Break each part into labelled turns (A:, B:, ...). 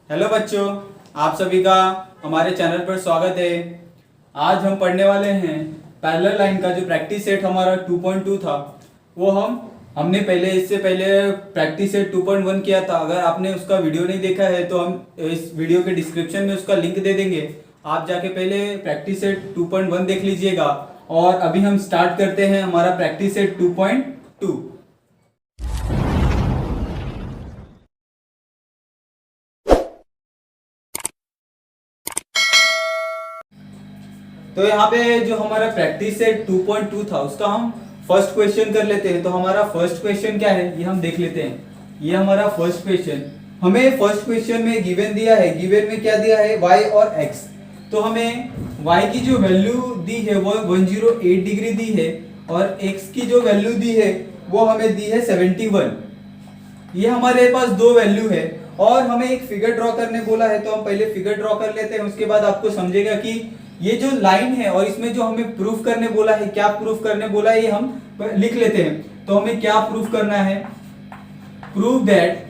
A: Hello बच्चों, आप सभी का हमारे चैनल पर स्वागत है। आज हम पढ़ने वाले हैं पैरेलल लाइन का जो प्रैक्टिस सेट हमारा 2.2 था। वो हमने इससे पहले प्रैक्टिस सेट 2.1 किया था। अगर आपने उसका वीडियो नहीं देखा है तो हम इस वीडियो के डिस्क्रिप्शन में उसका लिंक दे देंगे। आप जाके पहले प्रैक्टिस सेट 2.1 देख लीजिएगा। और अभी हम स्टार्ट करते हैं हमारा प्रैक्टिस सेट 2.2। तो यहाँ पे जो हमारा प्रैक्टिस सेट 2.2 था उसका हम फर्स्ट क्वेश्चन कर लेते हैं। तो हमारा फर्स्ट क्वेश्चन क्या है ये हम देख लेते हैं। ये हमारा फर्स्ट क्वेश्चन, हमें फर्स्ट क्वेश्चन में गिवन दिया है। गिवन में क्या दिया है, y और x। तो हमें y की जो वैल्यू दी है वो 108 डिग्री दी है और x की जो वैल्यू दी है वो हमें दी है 71। ये हमारे पास दो वैल्यू है और हमें एक फिगर ड्रॉ करने बोला है। तो हम पहले फिगर ड्रॉ कर लेते हैं, उसके बाद आपको समझेगा कि ये जो लाइन है और इसमें जो हमें प्रूफ करने बोला है, क्या प्रूफ करने बोला है ये हम लिख लेते हैं। तो हमें क्या प्रूफ करना है, प्रूफ दैट,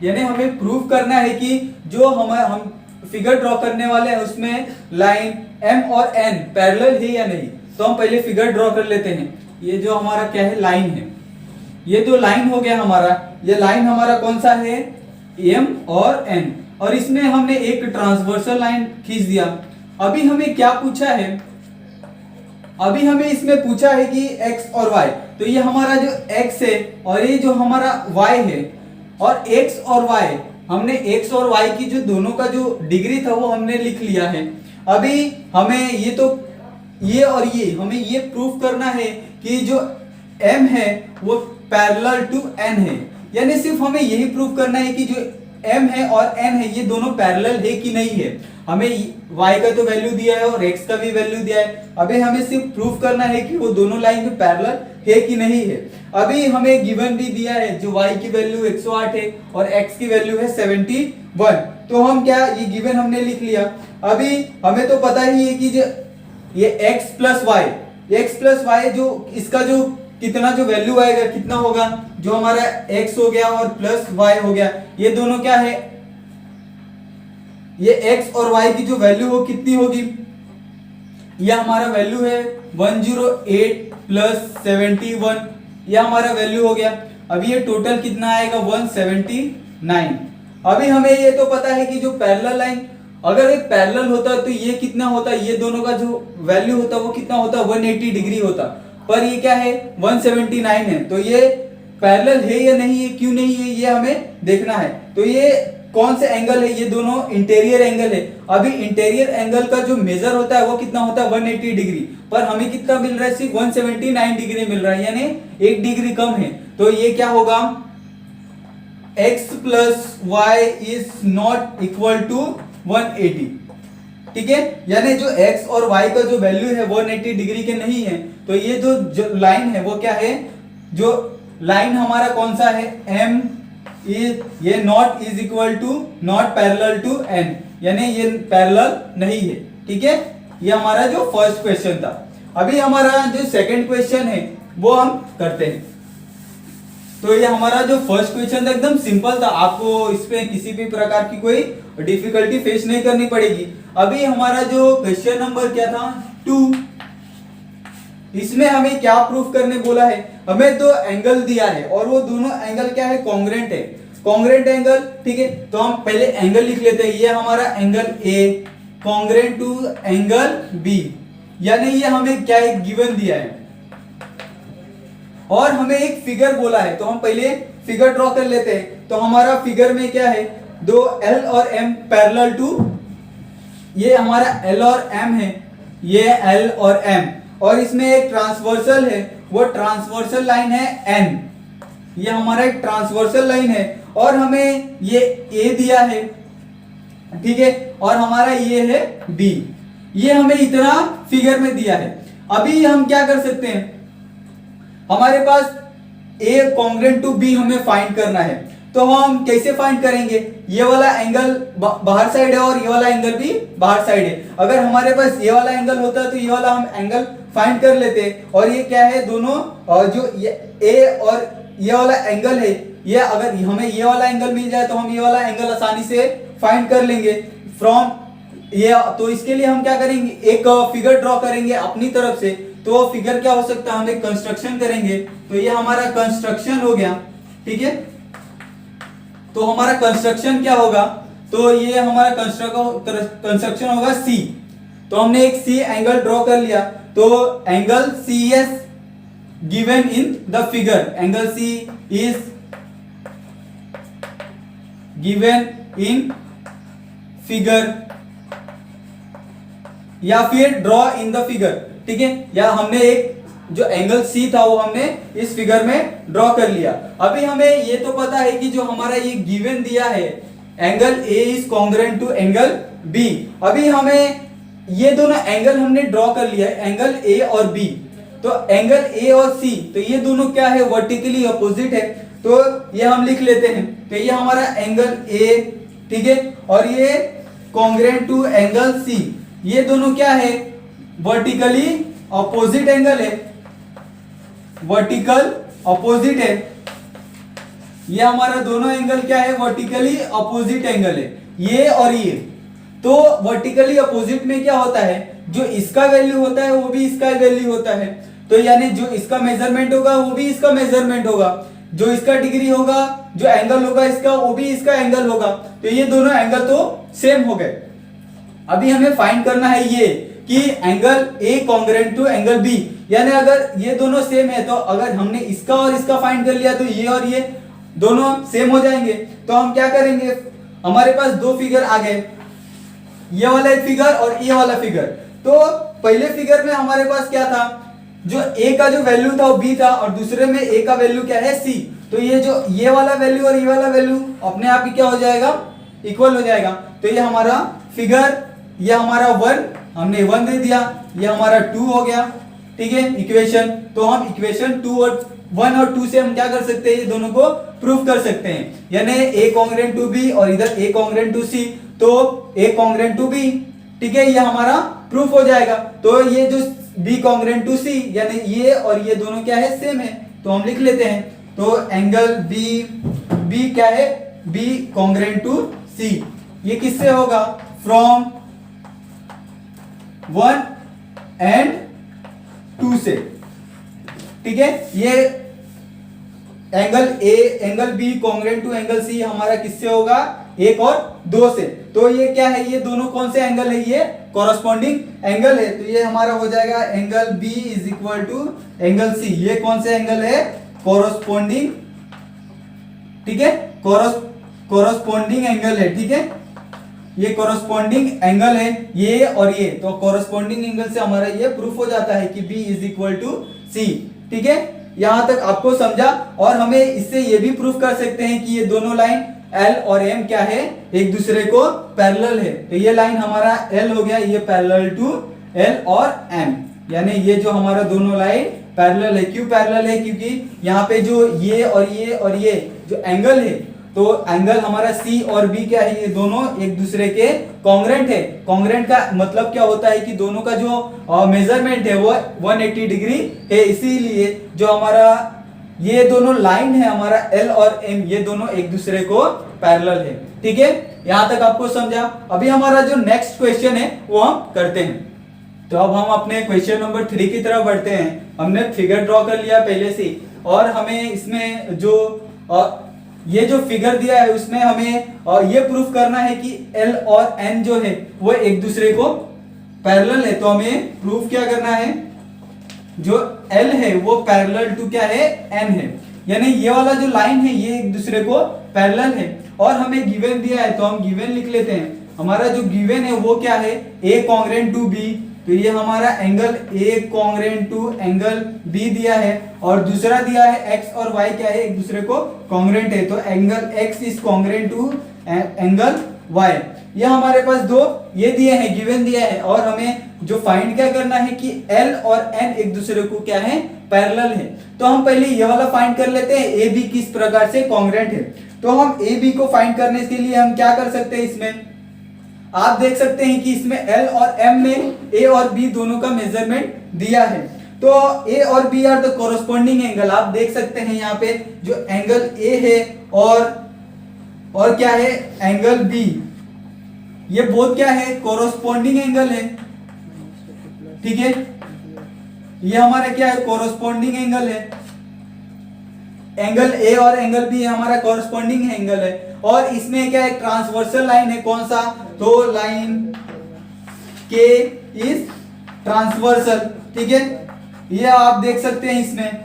A: यानी हमें प्रूफ करना है कि जो हम फिगर ड्रॉ करने वाले हैं उसमें लाइन m और n पैरेलल है या नहीं। तो हम पहले फिगर ड्रॉ कर लेते हैं। ये जो हमारा क्या है, लाइन है। ये जो लाइन हो गया हमारा, ये लाइन हमारा कौन सा है, m और n, और इसमें हमने एक ट्रांसवर्सल लाइन खींच दिया। अभी हमें क्या पूछा है, अभी हमें इसमें पूछा है कि x और y। तो ये हमारा जो x है और ये जो हमारा y है, और x और y हमने x और y की जो दोनों का जो डिग्री था वो हमने लिख लिया है। अभी हमें ये और ये हमें ये प्रूफ करना है कि जो m है वो पैरेलल टू n है। यानी सिर्फ हमें यही प्रूफ करना है कि जो m है और n है ये दोनों पैरेलल है कि नहीं है। हमें y का तो वैल्यू दिया है और x का भी वैल्यू दिया है। अभी हमें सिर्फ प्रूफ करना है कि वो दोनों लाइन में पैरेलल है कि नहीं है। अभी हमें गिवन भी दिया है, जो y की वैल्यू 108 है और x की वैल्यू है 71। तो हम क्या, ये गिवन हमने लिख लिया। अभी हमें तो पता ही है कि जो ये x प्लस वाई जो इसका जो कितना जो वैल्यू आएगा कितना होगा, जो हमारा x हो गया और प्लस y हो गया, ये दोनों क्या है, ये x और y की जो वैल्यू हो कितनी होगी, ये हमारा वैल्यू है 108 प्लस 71। ये हमारा वैल्यू हो गया। अभी ये टोटल कितना आएगा, 179। अभी हमें ये तो पता है कि जो पैरेलल लाइन अगर एक पैरेलल होता तो ये कितना होता, ये दोनों का जो वैल्यू होता वो कितना होता, 180 डिग्री होता। पर ये क्या है, 179 है। तो ये पैरेलल है या नहीं है, क्यों नहीं है, ये हमें देखना है। तो ये कौन से एंगल है, ये दोनों इंटीरियर एंगल है। अभी इंटीरियर एंगल का जो मेजर होता है वो कितना होता है, 180 डिग्री। पर हमें कितना मिल रहा है, सिर्फ 179 डिग्री मिल रहा है, यानी 1 डिग्री कम है। तो ये क्या होगा, x plus Y is not equal to 180। ठीक है, यानी जो x और y का जो वैल्यू है 180 डिग्री के नहीं है। तो ये जो लाइन है वो क्या है, जो लाइन हमारा कौन सा है, m ये not is equal to not parallel to n, यानी ये पैरेलल नहीं है। ठीक है, ये हमारा जो फर्स्ट क्वेश्चन था। अभी हमारा जो सेकंड क्वेश्चन है वो हम करते हैं। तो ये हमारा जो फर्स्ट क्वेश्चन था एकदम सिंपल था, आपको इसमें किसी भी प्रकार की कोई डिफिकल्टी फेस नहीं करनी पड़ेगी। अभी हमारा जो क्वेश्चन नंबर क्या था, 2, इसमें हमें क्या प्रूफ करने बोला है। हमें दो एंगल दिया है और वो दोनों एंगल क्या है, कॉन्ग्रुएंट है, कॉन्ग्रुएंट एंगल। ठीक है, तो हम पहले एंगल लिख लेते हैं। ये हमारा angle A congruent to angle B, यानी ये हमें क्या है, गिवन दिया है और हमें एक फिगर बोला है। तो हम पहले फिगर ड्रॉ कर लेते हैं। तो हमारा फिगर में क्या है, दो L और M पैरेलल टू, ये हमारा L और M है, ये L और M, और इसमें एक ट्रांसवर्सल है, वो ट्रांसवर्सल लाइन है N। ये हमारा एक ट्रांसवर्सल लाइन है और हमें ये A दिया है, ठीक है, और हमारा ये है B। ये हमें इतना फिगर में दिया है। अभी हम क्या कर सकते हैं, हमारे पास A कॉन्ग्रुएंट टू B हमें फाइंड करना है। तो हम कैसे फाइंड करेंगे, ये वाला एंगल बाहर साइड है और ये वाला एंगल भी बाहर साइड है। अगर हमारे पास ये वाला एंगल होता तो ये वाला हम एंगल फाइंड कर लेते। और ये क्या है, दोनों, और जो ये A और ये वाला एंगल है ये अगर हमें ये वाला एंगल मिल जाए तो हम ये वाला एंगल आसानी से फाइंड कर लेंगे फ्रॉम ये। तो इसके लिए हम क्या करेंगे, एक फिगर ड्रॉ करेंगे अपनी तरफ से। तो फिगर क्या हो सकता है, हम एक कंस्ट्रक्शन करेंगे। तो ये हमारा कंस्ट्रक्शन हो गया, ठीक है। तो हमारा कंस्ट्रक्शन क्या होगा, तो ये हमारा कंस्ट्रक्शन होगा सी। तो हमने एक सी एंगल ड्रॉ कर लिया। तो angle C as given in the figure, angle C is given in figure या फिर ड्रॉ इन द फिगर, ठीक है। या हमने एक जो एंगल सी था वो हमने इस फिगर में ड्रॉ कर लिया। अभी हमें ये तो पता है कि जो हमारा ये गिवन दिया है angle A is congruent to angle B. अभी हमें ये दोनों एंगल हमने ड्रॉ कर लिया है, एंगल ए और बी। तो एंगल ए और सी, तो ये दोनों क्या है, वर्टिकली अपोजिट है। तो ये हम लिख लेते हैं। तो ये हमारा एंगल ए, ठीक है, और ये कॉन्ग्रुएंट टू एंगल सी, ये दोनों क्या है, वर्टिकली अपोजिट एंगल है, वर्टिकल अपोजिट है। ये हमारा दोनों एंगल क्या है, वर्टिकली अपोजिट एंगल है, ये और ये। तो वर्टिकली अपोजिट में क्या होता है, जो इसका वैल्यू होता है वो भी इसका वैल्यू होता है। तो यानी जो इसका मेजरमेंट होगा वो भी इसका मेजरमेंट होगा, जो इसका डिग्री होगा, जो एंगल होगा इसका, वो भी इसका एंगल होगा। तो ये दोनों एंगल तो सेम हो गए। अभी हमें फाइंड करना है ये कि angle A congruent to angle B, यानी अगर ये दोनों सेम है तो अगर हमने इसका और इसका फाइंड कर लिया तो ये और ये दोनों सेम हो जाएंगे। तो हम क्या करेंगे, हमारे पास दो फिगर आ गए, ये वाला एक फिगर और ये वाला फिगर। तो पहले फिगर में हमारे पास क्या था, जो ए का जो वैल्यू था वो बी था और दूसरे में ए का वैल्यू क्या है, सी। तो ये जो ये वाला वैल्यू और ये वाला वैल्यू अपने आप ही क्या हो जाएगा, इक्वल हो जाएगा। तो ये हमारा फिगर, ये हमारा 1, हमने 1 दे दिया, ये हमारा 2 हो गया, ठीक है, इक्वेशन। तो हम इक्वेशन 2 और 1 और 2 से हम क्या कर सकते हैं, ये दोनों को प्रूफ कर सकते हैं। यानी ए कॉन्ग्रुएंट टू बी और इधर ए कॉन्ग्रुएंट टू सी, तो ए कॉन्ग्रुएंट टू बी, ठीक है, ये हमारा प्रूफ हो जाएगा। तो ये जो बी कॉन्ग्रुएंट टू सी, यानी ये और ये दोनों क्या है, सेम है। तो हम लिख लेते हैं। तो एंगल बी क्या है, बी कॉन्ग्रुएंट टू सी, ये किससे होगा, फ्रॉम 1 एंड 2 से, ठीक है। ये angle A, angle B congruent to angle C हमारा किससे होगा, 1 और 2 से। तो ये क्या है, ये दोनों कौन से एंगल है, ये कॉरस्पॉन्डिंग एंगल है। तो ये हमारा हो जाएगा angle B is equal to angle C. ये कौन से एंगल है, कॉरस्पॉन्डिंग, ठीक है, कॉरस्पॉन्डिंग एंगल है, ठीक है, ये कॉरस्पॉन्डिंग एंगल है, ये और ये। तो कॉरस्पॉन्डिंग एंगल से हमारा ये प्रूफ हो जाता है कि B इज इक्वल टू सी, ठीक है। यहां तक आपको समझा। और हमें इससे ये भी प्रूफ कर सकते हैं कि ये दोनों लाइन L और M क्या है, एक दूसरे को पैरेलल है। तो ये लाइन हमारा L हो गया, ये पैरेलल टू L और M, यानी ये जो हमारा दोनों लाइन पैरेलल है। क्यों पैरेलल है, क्योंकि यहाँ पे जो ये और ये जो एंगल है, तो एंगल हमारा C और B क्या है, ये दोनों एक दूसरे के कॉन्ग्रुएंट है। कॉन्ग्रुएंट का मतलब क्या होता है कि दोनों का जो मेजरमेंट है वो 180 डिग्री है। इसीलिए जो हमारा ये दोनों लाइन है हमारा L और M, ये दोनों एक दूसरे को पैरेलल है, ठीक है। यहां तक आपको समझा। अभी हमारा जो नेक्स्ट क्वेश्चन है वो हम करते हैं। तो अब हम अपने क्वेश्चन नंबर 3 की तरफ बढ़ते हैं। हमने फिगर ड्रॉ कर लिया पहले से, और हमें इसमें जो ये जो फिगर दिया है उसमें हमें ये प्रूफ करना है कि L और N जो है वो एक दूसरे को पैरेलल है। तो हमें प्रूफ क्या करना है, जो L है वो पैरेलल टू क्या है, N है, यानी ये वाला जो लाइन है ये एक दूसरे को पैरेलल है। और हमें गिवन दिया है तो हम गिवन लिख लेते हैं। हमारा जो गिवन है वो क्या है, A कॉन्ग्रुएंट टू B। तो ये हमारा angle A congruent to angle B दिया है, और दूसरा दिया है X और Y क्या है, एक दूसरे को कॉन्ग्रुएंट है। तो angle X is congruent to angle Y। ये हमारे पास दो ये दिए हैं, गिवन दिया है। और हमें जो फाइंड क्या करना है कि L और N एक दूसरे को क्या है, पैरेलल है। तो हम पहले ये वाला फाइंड कर लेते हैं, ए बी किस प्रकार से कॉन्ग्रुएंट है। तो हम ए बी को फाइंड करने के लिए हम क्या कर सकते हैं, इसमें आप देख सकते हैं कि इसमें L और M में A और B दोनों का मेजरमेंट दिया है। तो ए और B are the corresponding angle. आप देख सकते हैं यहाँ पे जो एंगल ए है और क्या है एंगल बी, ये बोथ क्या है कोरोस्पोंडिंग एंगल है। ठीक है, ये हमारा क्या है कोरोस्पोंडिंग एंगल है। एंगल ए और एंगल बी हमारा कोरोस्पोंडिंग एंगल है और इसमें क्या है ट्रांसवर्सल लाइन है। कौन सा? तो लाइन के इज ट्रांसवर्सल। ठीक है, ये आप देख सकते हैं इसमें,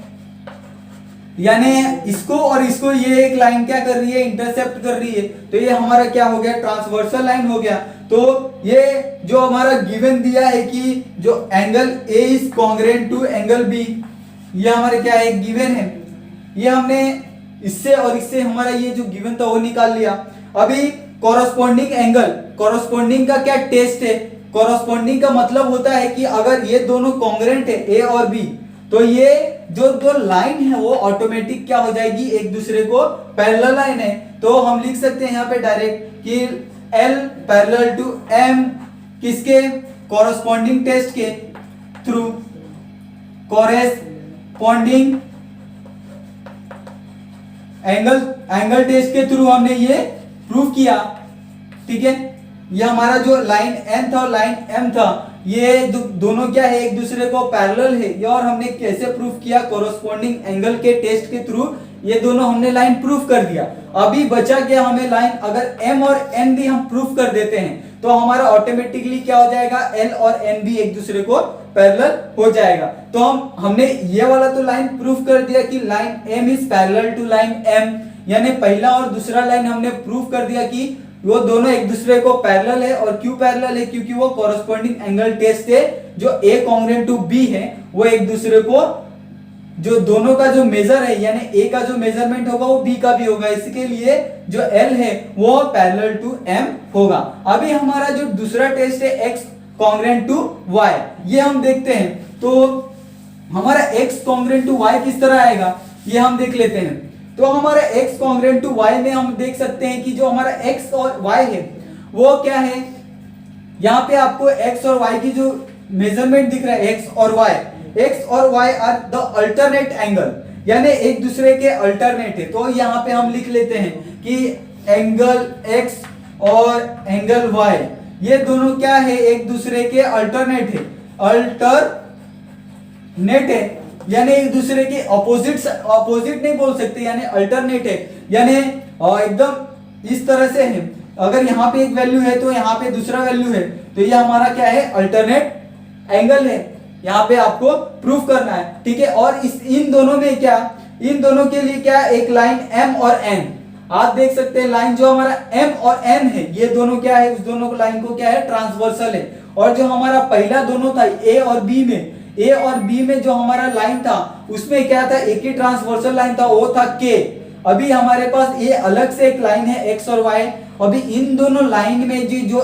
A: यानी इसको और इसको ये एक लाइन क्या कर रही है इंटरसेप्ट कर रही है। तो ये हमारा क्या हो गया ट्रांसवर्सल लाइन हो गया। तो ये जो हमारा गिवन दिया है कि जो angle A is congruent to angle B, ये हमारे क्या है गिवन है। ये हमने इससे और इससे हमारा ये जो गिवन था वो निकाल लिया। अभी कॉरस्पॉन्डिंग एंगल, कॉरस्पॉन्डिंग का क्या टेस्ट है? कॉरस्पॉन्डिंग का मतलब होता है कि अगर ये दोनों कॉन्ग्रुएंट है ए और बी, तो ये जो दो लाइन है वो ऑटोमेटिक क्या हो जाएगी एक दूसरे को पैरेलल लाइन है। तो हम लिख सकते हैं यहाँ पे डायरेक्ट कि L पैरेलल टू M किसके कॉरस्पॉन्डिंग टेस्ट के थ्रू, कॉरस्पॉन्डिंग एंगल टेस्ट के थ्रू हमने ये प्रूव किया। ठीक है, ये हमारा जो लाइन N था और लाइन M था ये दोनों क्या है एक दूसरे को पैरेलल है। ये और हमने कैसे प्रूव किया? कॉरस्पॉन्डिंग एंगल के टेस्ट के थ्रू ये दोनों हमने लाइन प्रूव कर दिया। अभी बचा क्या हमें लाइन, अगर M और N भी हम प्रूव कर देते हैं तो हमारा ऑटोमेटिकली क्या हो जाएगा L और N भी एक दूसरे को पैरेलल हो जाएगा। तो हमने ये वाला तो लाइन प्रूव कर दिया कि line M is parallel to line M, यानी पहला और दूसरा लाइन हमने प्रूव कर दिया कि वो दोनों एक दूसरे को पैरेलल है। और क्यों पैरेलल है? क्योंकि वो कॉरस्पॉन्डिंग एंगल टेस्ट है। जो A कॉन्ग्रुएंट टू B है वो एक दूसरे को, जो दोनों का जो मेजर है यानी A का जो मेजरमेंट होगा वो B का भी होगा, इसके लिए जो L है वो पैरेलल टू M होगा। अभी हमारा जो दूसरा टेस्ट है X कॉन्ग्रुएंट टू Y, ये हम देखते हैं। तो हमारा X कॉन्ग्रुएंट टू Y किस तरह आएगा ये हम देख लेते हैं। तो हमारा x कॉन्ग्रुएंट टू y में हम देख सकते हैं कि जो हमारा x और y है वो क्या है, यहाँ पे आपको x और y की जो मेजरमेंट दिख रहा है x और y are the alternate angle, यानी एक दूसरे के अल्टरनेट है। तो यहाँ पे हम लिख लेते हैं कि एंगल x और एंगल y ये दोनों क्या है एक दूसरे के अल्टरनेट है, अल्टरनेट है, यानी एक दूसरे के ऑपोजिट नहीं बोल सकते, यानी अल्टरनेट है, यानी एकदम इस तरह से है। अगर यहाँ पे एक वैल्यू है तो यहाँ पे दूसरा वैल्यू है, तो ये हमारा क्या है अल्टरनेट एंगल है। यहाँ पे आपको प्रूफ करना है। ठीक है, और इन दोनों में क्या, इन दोनों के लिए क्या एक लाइन M और N, आप देख सकते हैं लाइन जो हमारा M और N है ये दोनों क्या है, उस दोनों लाइन को क्या है ट्रांसवर्सल है। और जो हमारा पहला दोनों था A और B में जो हमारा लाइन था उसमें क्या था एक ही ट्रांसवर्सल लाइन था, वो था K। अभी हमारे पास ये अलग से एक लाइन है X और Y। अभी इन दोनों लाइन में जो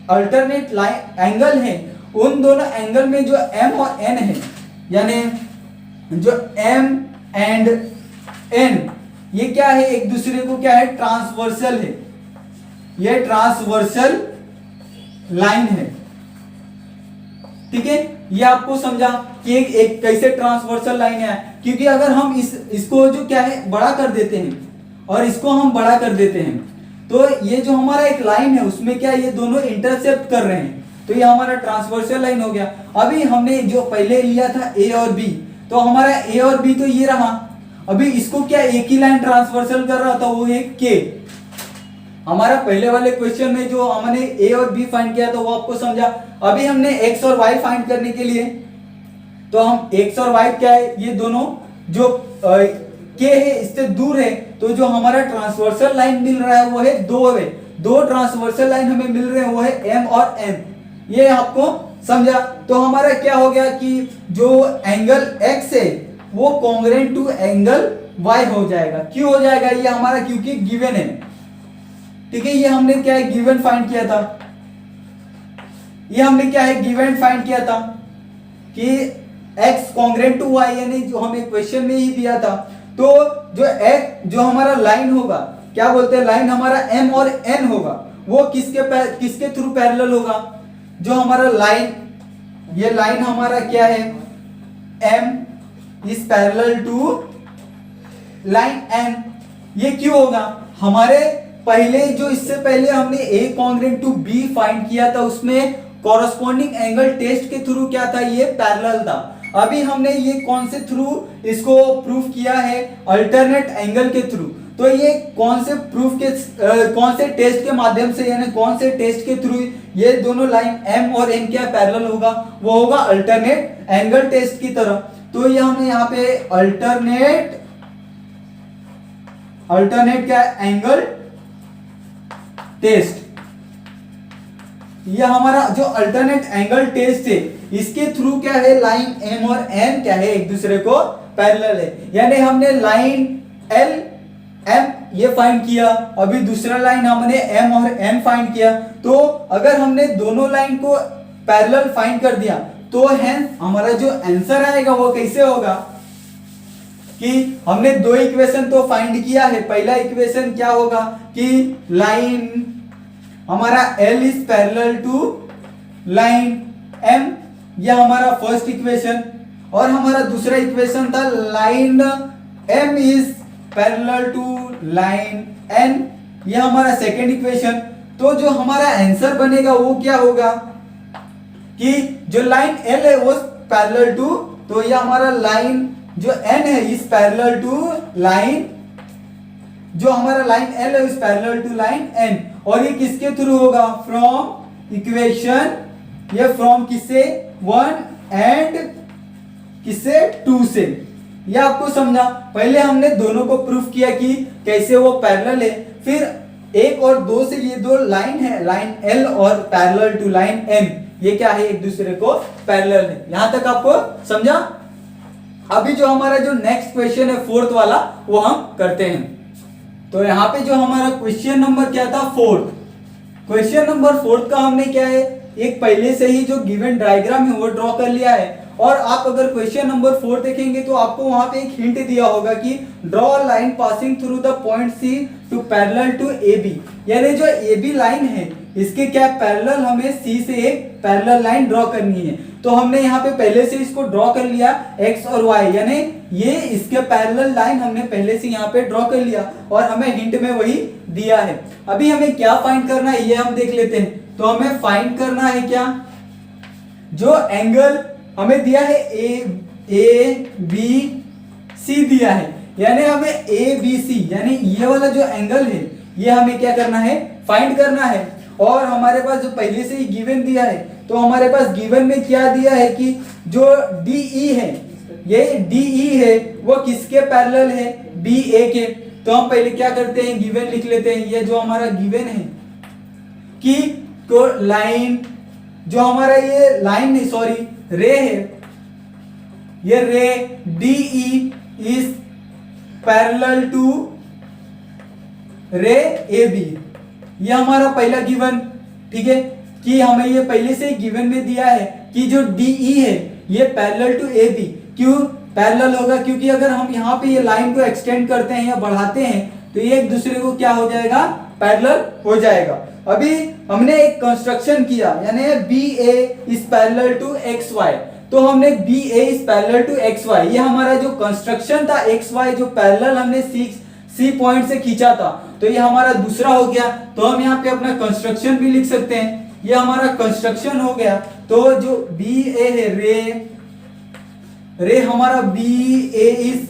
A: अल्टरनेट लाइन एंगल है उन दोनों एंगल में जो M और N है, यानी जो M एंड N ये क्या है एक दूसरे को क्या है ट्रांसवर्सल है, ये ट्रांसवर्सल लाइन है। ठीक है, ये आपको समझा कि एक कैसे ट्रांसवर्सल लाइन है। क्योंकि अगर हम इसको जो क्या है बड़ा कर देते हैं और इसको हम बड़ा कर देते हैं तो ये जो हमारा एक लाइन है उसमें क्या ये दोनों इंटरसेप्ट कर रहे हैं, तो ये हमारा ट्रांसवर्सल लाइन हो गया। अभी हमने जो पहले लिया था A और B, तो हमारा A और B तो ये रहा। अभी इसको क्या एक ही लाइन ट्रांसवर्सल कर रहा था, वो है K। हमारा पहले वाले क्वेश्चन में जो हमने A और B फाइंड किया था वो आपको समझा। अभी हमने X और Y फाइंड करने के लिए तो हम X और Y क्या है, ये दोनों जो K है इससे दूर है, तो जो हमारा ट्रांसवर्सल लाइन मिल रहा है वो है दो ट्रांसवर्सल लाइन हमें मिल रहे हैं, वो है M और N। ये आपको समझा। तो हमारा क्या हो गया कि जो एंगल X है वो कॉन्ग्रुएंट टू एंगल Y हो जाएगा। क्यों हो जाएगा ये हमारा, क्योंकि गिवन है। ठीक है, ये हमने क्या है गिवन फाइंड किया था, ये हमने क्या है गिवन फाइंड किया था कि x कॉन्ग्रुएंट टू y, यानी जो हमें क्वेश्चन में ही दिया था। तो जो x जो हमारा लाइन होगा, क्या बोलते हैं लाइन हमारा M और N होगा, वो किसके थ्रू पैरेलल होगा, जो हमारा लाइन, ये लाइन हमारा क्या है M is parallel to line N। ये क्यों होगा? हमारे पहले जो इससे पहले हमने A congruent to B find किया था उसमें कॉरस्पॉन्डिंग एंगल टेस्ट के थ्रू क्या था, ये पैरेलल था। अभी हमने ये कौन से थ्रू इसको प्रूफ किया है, अल्टरनेट एंगल के थ्रू। तो ये कौन से प्रूफ के कौन से टेस्ट के माध्यम से, यानी कौन से टेस्ट के थ्रू ये दोनों लाइन M और N क्या पैरेलल होगा, वो होगा अल्टरनेट एंगल टेस्ट की तरह। तो ये हमने यहाँ पे अल्टरनेट क्या एंगल टेस्ट, ये हमारा जो अल्टरनेट एंगल टेस्ट है इसके थ्रू क्या है, लाइन M और N क्या है, एक दूसरे को पैरेलल है। यानी हमने लाइन L M ये फाइंड किया, अभी दूसरा लाइन हमने M और N फाइंड किया। तो अगर हमने दोनों लाइन को पैरेलल फाइंड कर दिया तो हेंस हमारा जो आंसर आएगा वो कैसे होगा कि हमने दो इक्वेशन तो फाइंड किया है। पहला इक्वेशन क्या होगा कि लाइन हमारा L is parallel to line M, यह हमारा फर्स्ट इक्वेशन। और हमारा दूसरा इक्वेशन था line M is parallel to line N, यह हमारा सेकेंड इक्वेशन। तो जो हमारा आंसर बनेगा वो क्या होगा कि जो लाइन L है वो पैरेलल टू, तो यह हमारा लाइन जो N है इज पैरेलल टू लाइन, जो हमारा लाइन L है is parallel to line N। और ये किसके थ्रू होगा, फ्रॉम इक्वेशन, ये फ्रॉम किससे, 1 एंड किससे, 2 से। ये आपको समझा। पहले हमने दोनों को प्रूफ किया कि कैसे वो पैरेलल है, फिर 1 और 2 से ये दो लाइन है, लाइन L और पैरेलल टू लाइन M, ये क्या है, एक दूसरे को पैरेलल है। यहां तक आपको समझा। अभी जो हमारा जो नेक्स्ट क्वेश्चन है फोर्थ वाला वो हम करते हैं। तो यहाँ पे जो हमारा क्वेश्चन नंबर क्या था, फोर्थ। क्वेश्चन नंबर फोर्थ का हमने क्या है, एक पहले से ही जो गिवन डायग्राम है वो ड्रॉ कर लिया है। और आप अगर क्वेश्चन नंबर 4 देखेंगे तो आपको वहां पे एक हिंट दिया होगा कि draw a line passing through the point C to parallel to AB, यानी जो AB लाइन है इसके क्या पैरेलल हमें C से एक पैरेलल लाइन ड्रॉ करनी है। तो हमने यहाँ पे पहले से इसको ड्रॉ कर लिया X और Y, यानी ये इसके पैरेलल लाइन हमने पहले से यहाँ पे ड्रॉ कर लिया और हमें हिंट में वही दिया है। अभी हमें क्या फाइंड करना है ये हम देख लेते हैं। तो हमें फाइंड करना है क्या, जो एंगल हमें दिया है ए बी सी दिया है, यानी हमें ABC यानी ये वाला जो एंगल है ये हमें क्या करना है, फाइंड करना है। और हमारे पास जो पहले से ही गिवन दिया है, तो हमारे पास गिवन में क्या दिया है कि जो DE है, ये DE है वो किसके पैरेलल है, BA के। तो हम पहले क्या करते हैं, गिवन लिख लेते हैं। ये जो हमारा गिवन है कि तो लाइन जो हमारा ये लाइन नहीं सॉरी रे है, ये रे DE इज पैरेलल टू रे AB, ये हमारा पहला गिवन, ठीक है, कि हमें ये पहले से ही गिवन में दिया है कि जो DE है ये पैरेलल टू AB। क्यों पैरेलल होगा, क्योंकि अगर हम यहाँ पे ये लाइन को एक्सटेंड करते हैं या बढ़ाते हैं तो ये एक दूसरे को क्या हो जाएगा, पैरेलल हो जाएगा। अभी हमने एक कंस्ट्रक्शन किया, यानी BA is parallel to XY, तो हमने BA is parallel to XY, ये हमारा जो कंस्ट्रक्शन था XY जो पैरेलल हमने C पॉइंट से खींचा था, तो ये हमारा दूसरा हो गया। तो हम यहाँ पे अपना कंस्ट्रक्शन भी लिख सकते हैं, ये हमारा कंस्ट्रक्शन हो गया। तो जो BA है रे हमारा BA is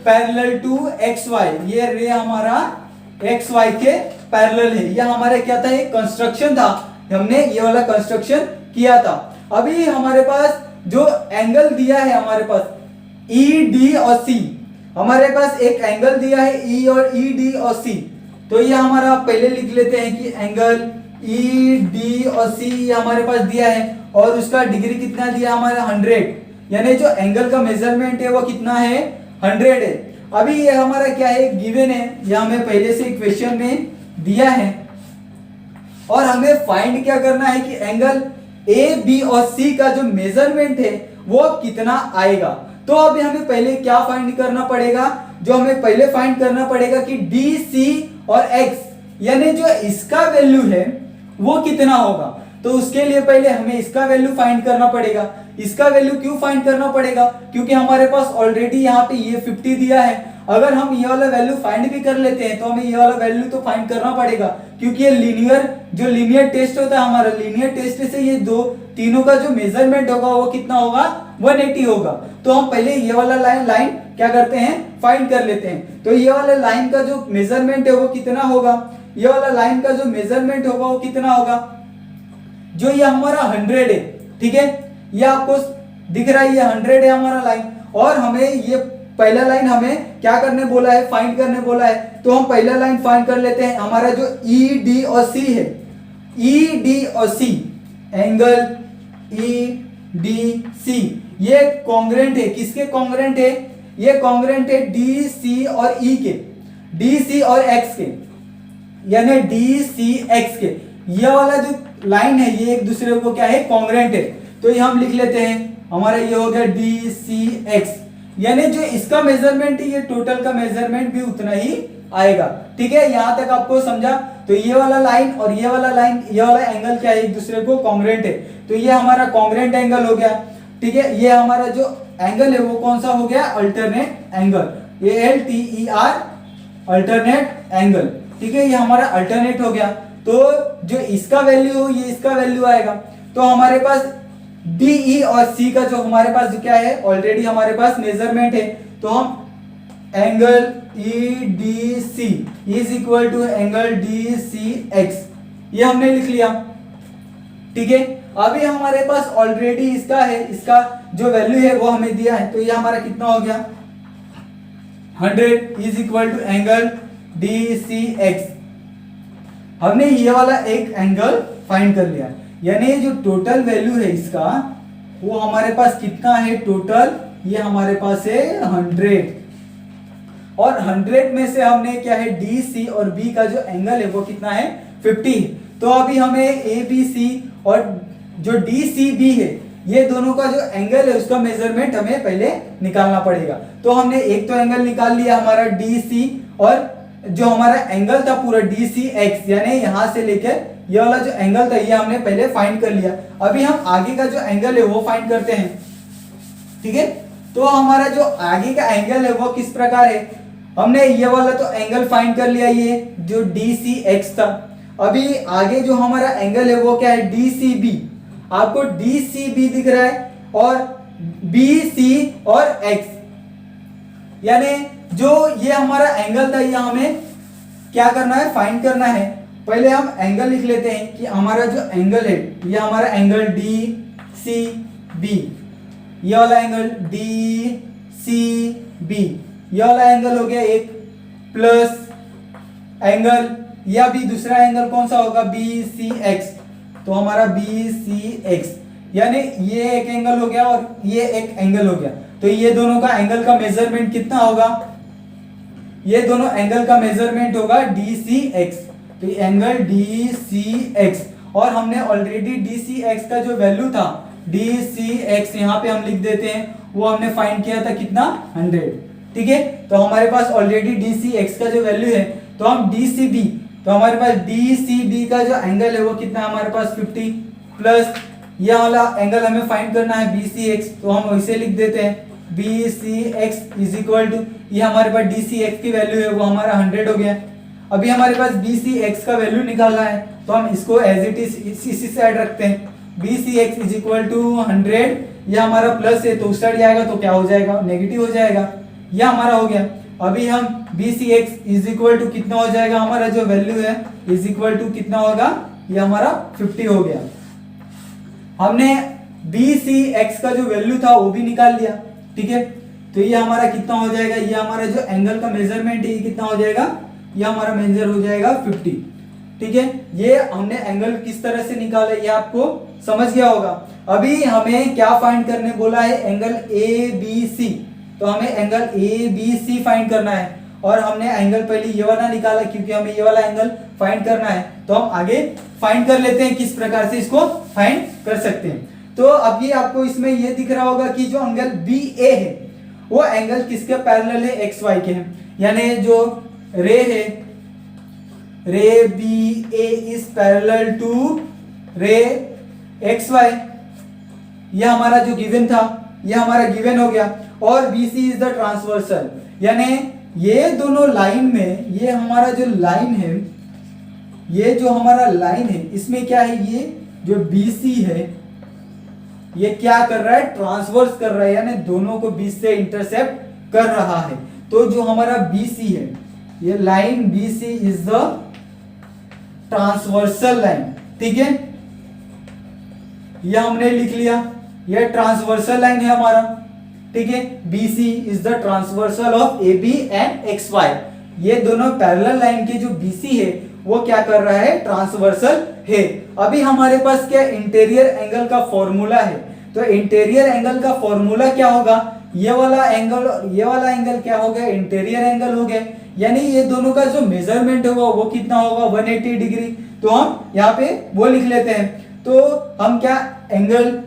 A: parallel to XY, ये रे हमारा XY के पैरेलल है। ये हमारे क्या था, एक कंस्ट्रक्शन था, हमने ये वाला कंस्ट्रक्शन किया था। अभी हमारे पास जो एंगल दिया है, हमारे पास ED और C, हमारे पास एक एंगल दिया है E और ED और C। तो ये हमारा पहले लिख लेते हैं कि एंगल ED और C ये हमारे पास दिया है और उसका डिग्री कितना दिया हमारा 100, यानी जो एंगल का मेजरमेंट है वो कितना है, 100 है। अभी ये हमारा क्या है, गिवन है, ये हमें पहले से क्वेश्चन में दिया है और हमें फाइंड क्या करना है कि एंगल A B और C का जो मेजरमेंट है वो कितना आएगा। तो अभी हमें पहले क्या फाइंड करना पड़ेगा, जो हमें पहले फाइंड करना पड़ेगा कि DC और X यानी जो इसका वैल्यू है वो कितना होगा। तो उसके लिए पहले हमें इसका वैल्यू फाइंड करना पड़ेगा, इसका वैल्यू क्यों फाइंड करना पड़ेगा, क्योंकि हमारे पास ऑलरेडी यहाँ पे ये 50 दिया है। अगर हम ये वाला वैल्यू फाइंड भी कर लेते हैं तो हमें ये वाला वैल्यू तो फाइंड करना पड़ेगा, क्योंकि ये लीनियर टेस्ट होता है हमारा, लीनियर टेस्ट से ये तीनों का जो मेजरमेंट होगा वो कितना होगा, 180 होगा। तो हम पहले ये वाला लाइन क्या करते हैं, फाइंड कर लेते हैं। तो ये वाला लाइन का जो मेजरमेंट है वो कितना होगा, ये वाला लाइन का जो मेजरमेंट होगा वो कितना होगा, जो ये हमारा 100 है, ठीक है, ये आपको दिख रहा है, ये 100 है हमारा लाइन। और हमें ये पहला लाइन हमें क्या करने बोला है, फाइंड करने बोला है। तो हम पहला लाइन फाइंड कर लेते हैं। हमारा जो ई डी और सी है, ई डी और सी, एंगल ई डी सी, ये कॉन्ग्रेंट है, किसके कॉन्ग्रेंट है, ये कॉन्ग्रेंट है डी सी और ई के, डी सी और एक्स के, यानी डी सी एक्स के। ये वाला जो लाइन है ये एक दूसरे को क्या है, कॉन्ग्रेंट है। तो ये हम लिख लेते हैं, हमारा ये हो गया डी सी एक्स, यानी जो इसका मेजरमेंट है ये टोटल का मेजरमेंट भी उतना ही आएगा। ठीक है, यहां तक आपको समझा। तो ये वाला लाइन और ये वाला लाइन, ये वाला एंगल क्या है, एक दूसरे को कॉन्ग्रेंट है। तो ये हमारा कॉन्ग्रेंट एंगल हो गया। ठीक है, ये हमारा जो एंगल है वो कौन सा हो गया, अल्टरनेट एंगल, ये LTER, अल्टरनेट एंगल। ठीक है, ये हमारा अल्टरनेट हो गया। तो जो इसका वैल्यू ये इसका वैल्यू आएगा। तो हमारे पास डी ई और सी का जो हमारे पास जो क्या है, ऑलरेडी हमारे पास मेजरमेंट है। तो हम angle E D C is equal to angle D C X, ये हमने लिख लिया। ठीक है, अभी हमारे पास ऑलरेडी इसका है, इसका जो वैल्यू है वो हमें दिया है। तो ये हमारा कितना हो गया, 100 is equal to angle D C X. हमने ये वाला एक एंगल फाइंड कर लिया, यानी जो टोटल वैल्यू है इसका वो हमारे पास कितना है, टोटल ये हमारे पास है 100। और 100 में से हमने क्या है, डी सी और बी का जो एंगल है वो कितना है, 50। तो अभी हमें ए बी सी और जो डी सी बी है ये दोनों का जो एंगल है उसका मेजरमेंट हमें पहले निकालना पड़ेगा। तो हमने एक तो एंगल निकाल लिया हमारा डी सी, और जो हमारा एंगल था पूरा डी सी एक्स, यानी यहां से लेकर ये वाला जो एंगल था ये हमने पहले फाइंड कर लिया। अभी हम आगे का जो एंगल है वो फाइंड करते हैं। ठीक है, तो हमारा जो आगे का एंगल है वो किस प्रकार है, हमने ये वाला तो एंगल फाइंड कर लिया, ये जो डी सी एक्स था। अभी आगे जो हमारा एंगल है वो क्या है, डी सी बी। आपको डी सी बी दिख रहा है और बी सी और एक्स, यानी जो ये हमारा एंगल था ये हमें क्या करना है, फाइंड करना है। पहले हम एंगल लिख लेते हैं कि हमारा जो एंगल है ये हमारा एंगल डी सी बी, ये वाला एंगल डी सी बी, ये वाला एंगल हो गया एक, प्लस एंगल या भी दूसरा एंगल कौन सा होगा, बी सी एक्स। तो हमारा बी सी एक्स, यानी ये एक एंगल हो गया और ये एक एंगल हो गया। तो ये दोनों का एंगल का मेजरमेंट कितना होगा, ये दोनों एंगल का मेजरमेंट होगा डी सी एक्स। तो एंगल डी सी एक्स, और हमने ऑलरेडी डी सी एक्स का जो वैल्यू था, डी सी एक्स यहाँ पे हम लिख देते हैं, वो हमने फाइंड किया था कितना, 100। ठीक है, तो हमारे पास ऑलरेडी डी सी एक्स का जो वैल्यू है, तो हम डी सी बी, तो हमारे पास डी सी बी का जो एंगल है वो कितना है हमारे पास 50, प्लस ये वाला एंगल हमें फाइंड करना है बी सी एक्स। तो हम वैसे लिख देते हैं B C X is equal to, ये हमारे पास डी सी एक्स की वैल्यू है वो हमारा 100 हो गया। अभी हमारे पास बी सी एक्स का वैल्यू निकालना है, तो हम इसको एज इट इज इसी साइड रखते हैं। B C X is equal to 100, ये हमारा प्लस है तो उस साइड आएगा तो क्या हो जाएगा, नेगेटिव हो जाएगा। यह हमारा हो गया। अभी हम B C X is equal to कितना हो जाएगा, हमारा जो वैल्यू है इज इक्वल टू कितना होगा, ये हमारा 50 हो गया। हमने बी सी एक्स का जो वैल्यू था वो भी निकाल लिया। ठीक है, तो ये हमारा कितना हो जाएगा, ये हमारा जो एंगल का मेजरमेंट है ये कितना हो जाएगा, ये हमारा मेजर हो जाएगा 50। ठीक है, ये हमने एंगल किस तरह से निकाला ये आपको समझ गया होगा। अभी हमें क्या फाइंड करने बोला है, एंगल ए बी सी। तो हमें angle A B C find करना है, और हमने एंगल पहले ये वाला निकाला क्योंकि हमें ये वाला एंगल फाइंड करना है। तो हम आगे फाइंड कर लेते हैं किस प्रकार से इसको फाइंड कर सकते हैं। तो अब ये आपको इसमें ये दिख रहा होगा कि जो एंगल बी ए है वो एंगल किसके पैरेलल है, एक्स वाई के हैं। यानी जो रे है, ray B A is parallel to ray X Y. ये हमारा जो गिवन था ये हमारा गिवन हो गया, और BC इज द ट्रांसवर्सल, यानी ये दोनों लाइन में, ये हमारा जो लाइन है, ये जो हमारा लाइन है इसमें क्या है, ये जो BC है ये क्या कर रहा है, ट्रांसवर्स कर रहा है, यानी दोनों को बीच से इंटरसेप्ट कर रहा है। तो जो हमारा BC है, ये line BC is the transversal line, ठीक है, यह हमने लिख लिया, यह ट्रांसवर्सल लाइन है हमारा, ठीक है। BC is the transversal of AB and XY, ये दोनों पैरेलल लाइन के जो BC है वो क्या कर रहा है, ट्रांसवर्सल है। अभी हमारे पास क्या इंटीरियर एंगल का फॉर्मूला है, तो इंटीरियर एंगल का फॉर्मूला क्या होगा, ये वाला एंगल और ये वाला एंगल क्या हो गया, इंटीरियर एंगल हो गया, यानी ये दोनों का जो मेजरमेंट होगा वो कितना होगा, 180 डिग्री। तो हम यहाँ पे वो लिख लेते हैं, तो हम क्या एंगल,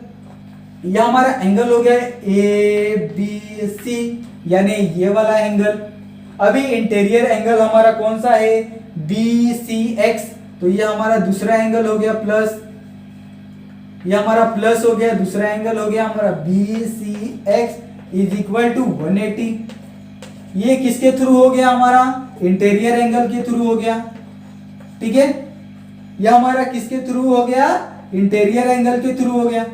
A: यह हमारा एंगल हो गया ABC, यानी ये वाला एंगल। अभी इंटीरियर एंगल हमारा कौन सा है, BCX, तो ये हमारा दूसरा एंगल हो गया प्लस, ये हमारा प्लस हो गया, दूसरा एंगल हो गया हमारा BCX इज इक्वल टू 180। ये किसके थ्रू हो गया, हमारा इंटीरियर एंगल के थ्रू हो गया, ठीक है, यह हमारा किसके थ्रू हो गया, इंटीरियर एंगल के थ्रू हो गया,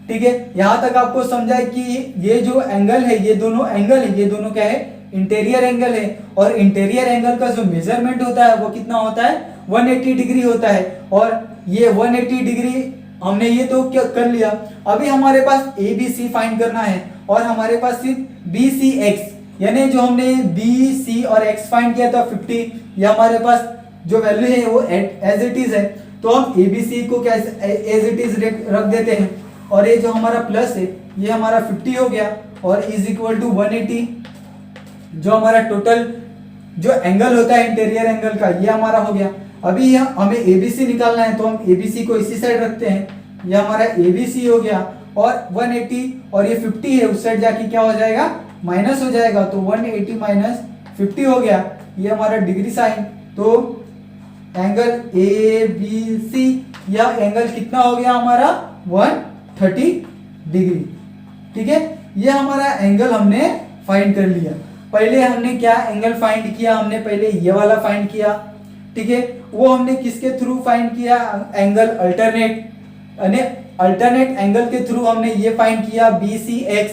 A: ठीक है। यहां तक आपको समझा है कि ये जो एंगल है, ये दोनों एंगल है, ये दोनों क्या है, इंटीरियर एंगल है, और इंटीरियर एंगल का जो मेजरमेंट होता है वो कितना होता है, 180 डिग्री होता है, और ये 180 डिग्री हमने ये तो क्या कर लिया। अभी हमारे पास ABC फाइंड करना है, और हमारे पास सिर्फ BCX, यानी जो हमने BC और X फाइंड किया था 50, ये हमारे पास जो वैल्यू है वो एज इट इज है, तो हम ABC को क्या एज इट इज रख देते हैं, और ये जो हमारा प्लस है ये हमारा 50 हो गया, और इज इक्वल टू 180, जो हमारा टोटल जो एंगल होता है इंटीरियर एंगल का ये हमारा हो गया। अभी हमें ABC निकालना है, तो हम ABC को इसी साइड रखते हैं, ये हमारा ABC हो गया, और 180 और ये 50 है, उस साइड जाके क्या हो जाएगा, माइनस हो जाएगा, तो 180 माइनस 50 हो गया, ये हमारा डिग्री साइन। तो एंगल ABC, यह एंगल कितना हो गया हमारा, 130 डिग्री, ठीक है। ये हमारा एंगल हमने फाइंड कर लिया। पहले हमने क्या एंगल फाइंड किया, हमने पहले ये वाला फाइंड किया, ठीक है, वो हमने किसके थ्रू फाइंड किया, एंगल अल्टरनेट, यानी अल्टरनेट एंगल के थ्रू हमने ये फाइंड किया BCX।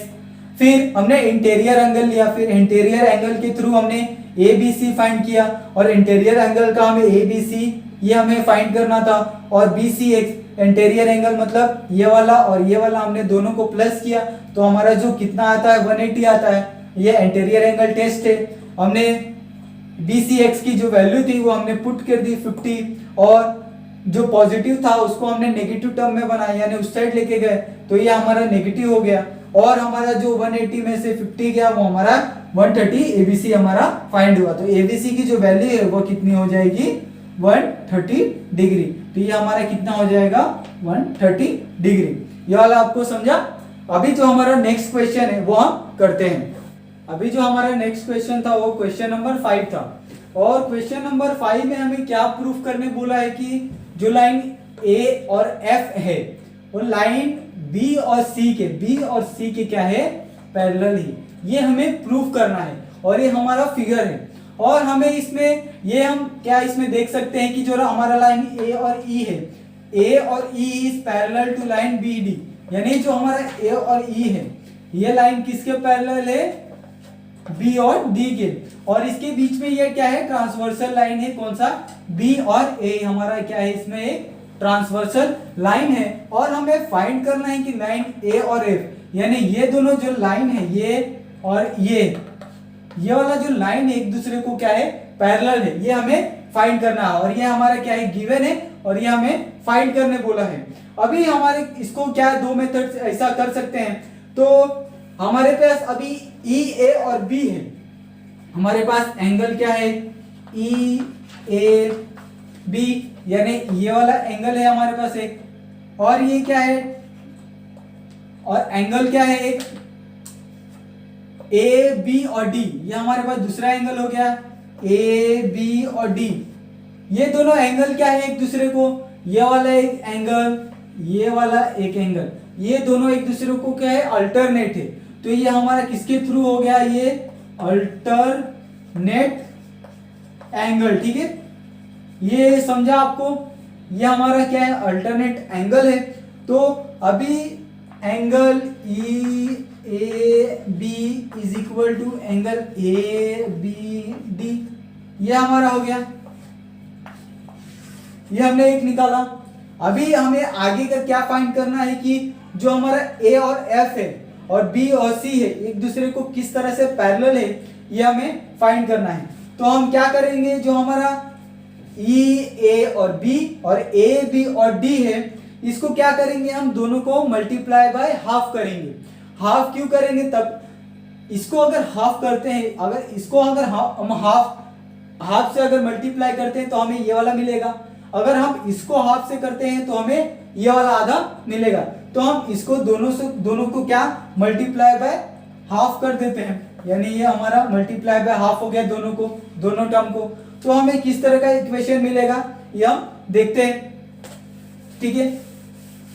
A: फिर हमने इंटीरियर एंगल लिया, फिर इंटीरियर एंगल के थ्रू हमने ABC फाइंड किया, और इंटीरियर एंगल का हमें ABC ये हमें फाइंड करना था, और BCX इंटीरियर एंगल मतलब ये वाला और ये वाला हमने दोनों को प्लस किया, तो हमारा जो कितना आता है 180 आता है। ये इंटीरियर एंगल टेस्ट है, हमने BCX की जो वैल्यू थी वो हमने पुट कर दी 50, और जो पॉजिटिव था उसको हमने नेगेटिव टर्म में बनाया, यानी उस साइड लेके गए, तो ये हमारा नेगेटिव हो गया, और हमारा जो 180 में से 50 गया वो हमारा 130 ABC हमारा फाइंड हुआ। तो ABC की जो वैल्यू है वो कितनी हो जाएगी, 130 डिग्री। तो ये हमारा कितना हो जाएगा, 130 डिग्री। ये वाला आपको समझा। अभी जो हमारा नेक्स्ट क्वेश्चन है वो हम करते हैं। अभी जो हमारा नेक्स्ट क्वेश्चन था वो क्वेश्चन नंबर 5 था, और क्वेश्चन नंबर 5 में हमें क्या प्रूफ करने बोला है कि जो लाइन A और F है वो लाइन B और C के क्या है, पैरेलल ही, ये हमें प्रूफ करना है, और ये हमारा फिगर है। और हमें इसमें ये हम क्या इसमें देख सकते हैं कि जो हमारा लाइन A और E है, A और E is parallel to line BD, यानी जो हमारा A और E है ये लाइन किसके पैरेलल है, B और D के, और इसके बीच में ये क्या है, ट्रांसवर्सल लाइन है, कौन सा, B और A हमारा क्या है, इसमें एक ट्रांसवर्सल लाइन है। और हमें फाइंड करना है कि लाइन A और F, यानी ये दोनों जो लाइन है ये और ये वाला जो लाइन है एक दूसरे को क्या है, पैरेलल है, ये हमें फाइंड करना है, और ये हमारा क्या है, गिवन है, और ये हमें फाइंड करने बोला है। अभी हमारे इसको क्या दो मेथड ऐसा कर सकते हैं, तो हमारे पास अभी EA और B है, हमारे पास एंगल क्या है, EAB, यानी ये वाला एंगल है हमारे पास एक, और ये क्या है, और एंगल क्या है एक AB और D, ये हमारे पास दूसरा एंगल हो गया AB और D। ये दोनों एंगल क्या है एक दूसरे को, ये वाला एक एंगल ये वाला एक एंगल, ये दोनों एक दूसरे को क्या है, अल्टरनेट है। तो ये हमारा किसके थ्रू हो गया, ये अल्टरनेट एंगल। ठीक है, ये समझा आपको, ये हमारा क्या है, अल्टरनेट एंगल है। तो अभी angle E A B is equal to angle A B D, ये हमारा हो गया, ये हमने एक निकाला। अभी हमें आगे का क्या फाइंड करना है कि जो हमारा ए और एफ है और बी और सी है एक दूसरे को किस तरह से पैरेलल है, ये हमें फाइंड करना है। तो हम क्या करेंगे, जो हमारा ई ए और बी और ए बी और डी है, इसको क्या करेंगे, हम दोनों को मल्टीप्लाई बाय हाफ करेंगे। हाफ क्यों करेंगे, तब इसको अगर हाफ करते हैं, अगर इसको अगर हम हाफ से अगर मल्टीप्लाई करते हैं तो हमें ये वाला मिलेगा। अगर हम इसको हाफ से करते हैं तो हमें ये वाला आधा मिलेगा। तो हम इसको दोनों को क्या मल्टीप्लाई बाय हाफ कर देते हैं, यानी ये हमारा मल्टीप्लाई बाय हाफ हो गया दोनों टर्म को। तो हमें किस तरह का इक्वेशन मिलेगा, ये हम देखते हैं। ठीक है,